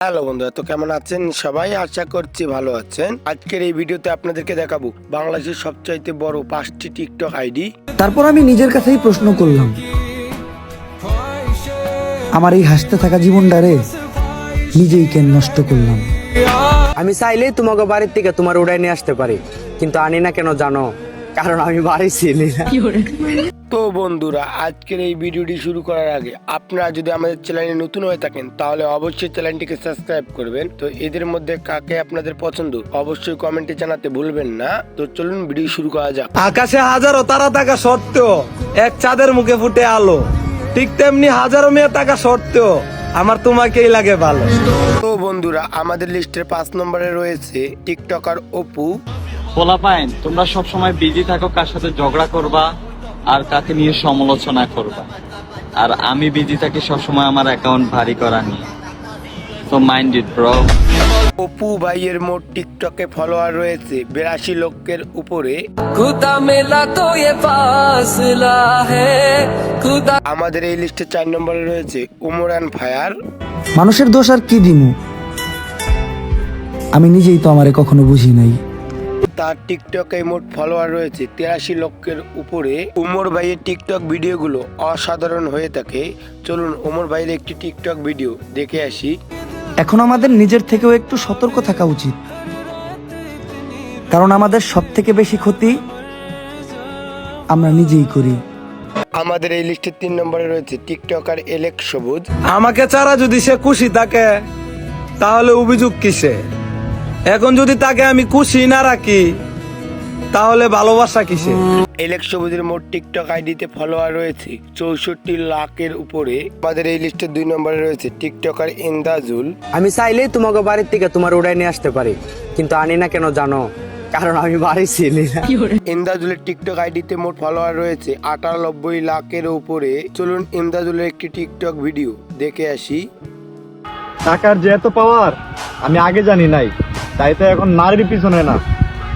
Hello বন্ধুরা, তো কেমন আছেন সবাই? আশা করছি ভালো আছেন। আজকের এই ভিডিওতে আপনাদেরকে দেখাবো বাংলাদেশের সবচাইতে বড় 5টি টিকটক আইডি। তারপর আমি নিজের কাছেই প্রশ্ন করলাম, আমার এই হাসতে থাকা জীবনটারে নিজেই কেন নষ্ট করলাম। আমি চাইলেই তোমাকে বাড়ির থেকে তোমার উড়াই নিয়ে আসতে পারি, কিন্তু আনি না কেন জানো? কারণ আমি বাড়ি ছিলি না। তো বন্ধুরা, আজকের এই ভিডিওটি শুরু করার আগে আপনারা যদি আমাদের চ্যানেলে নতুন হয়ে থাকেন তাহলে অবশ্যই চ্যানেলটিকে সাবস্ক্রাইব করবেন। তো এদের মধ্যে কাকে আপনাদের পছন্দ অবশ্যই কমেন্টে জানাতে ভুলবেন না। তো চলুন ভিডিও শুরু করা যাক। আকাশে হাজারো তারা থাকা সত্ত্বেও এক চাঁদের মুখে ফুটে আলো, ঠিক তেমনি হাজারো মেয়ে থাকা সত্ত্বেও আমার তোমাকেই লাগে ভালো। তো বন্ধুরা, আমাদের লিস্টের 5 নম্বরে রয়েছে টিকটকার অপু। পোলাপাইন, তোমরা সব সময় বিজি থাকো, কার সাথে ঝগড়া করবা আর কাকে নিয়ে সমালোচনা করবা, আর আমি বিজি থাকি সবসময় আমার অ্যাকাউন্ট ভারী করা নিয়ে। So mind it bro. Apu ভাইয়ের মোট টিকটকে ফলোয়ার রয়েছে 82 লক্ষের উপরে। আমাদের এই লিস্টে 4 নম্বরে রয়েছে উমরান ফায়ার। মানুষের দোষ আর কি দিমু, আমি নিজেই তো আমারে কখনো বুঝি নাই। তার টিকটকে মোট ফলোয়ার রয়েছে 83 লক্ষের উপরে। উমর ভাইয়ের টিকটক ভিডিওগুলো অসাধারণ হয়ে থাকে। চলুন উমর ভাইয়ের একটি টিকটক ভিডিও দেখে আসি। এখন আমাদের নিজের থেকেও একটু সতর্ক থাকা উচিত, কারণ আমাদের সব থেকে বেশি ক্ষতি আমরা নিজেই করি। আমাদের এই লিস্টের 3 নম্বরে রয়েছে টিকটকার এলেক্স সবুজ। আমাকে ছাড়া যদি সে খুশি থাকে তাহলে অভিযোগ কিসে? এখন যদি তাকে আমি খুশি না রাখি তাহলে ভালোবাসা কিসে? এলেক্স সবুজের মোট টিকটক আইডিতে ফলোয়ার রয়েছে 64 লাখের উপরে। আমাদের এই লিস্টের 2 নম্বরে রয়েছে টিকটকার ইন্দাজুল। আমি চাইলেই তোমাকে বাড়ির থেকে তোমার উড়াই নিয়ে আসতে পারি, কিন্তু আনি না কেন জানো? কারণ আমি বাড়ি ছিলি না। ইন্দাজুলের টিকটক আইডিতে মোট ফলোয়ার রয়েছে 98 লাখের উপরে। চলুন ইন্দাজুলের একটি টিকটক ভিডিও দেখে আসি। টাকার যে এত পাওয়ার আমি আগে জানি নাই, তাই তো এখন নারীর পিছনে না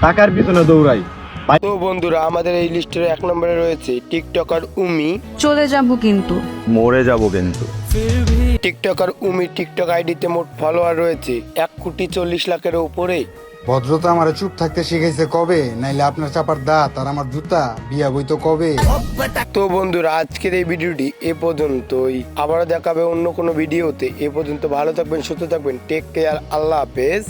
টাকার পিছনে দৌড়াই। তো বন্ধুরা, আমাদের এই লিস্টের 1 নম্বরে রয়েছে টিকটকার উমি। চলে যাব কিন্তু মরে যাব কিন্তু। টিকটকার উমি টিকটক আইডিতে মোট ফলোয়ার রয়েছে 1,40 লাখের উপরে। ভদ্রতা আমার চুপ থাকতে শিখাইছে কবে, নাইলে আপনার চাপার দাঁত আর আমার জুতা বিয়া বইতো কবে। তো বন্ধুরা, আজকের এই ভিডিওটি এ পর্যন্তই। আবারও দেখাবে অন্য কোনো ভিডিওতে। এ পর্যন্ত ভালো থাকবেন, সুস্থ থাকবেন। টেক কেয়ার, আল্লাহ হাফেজ।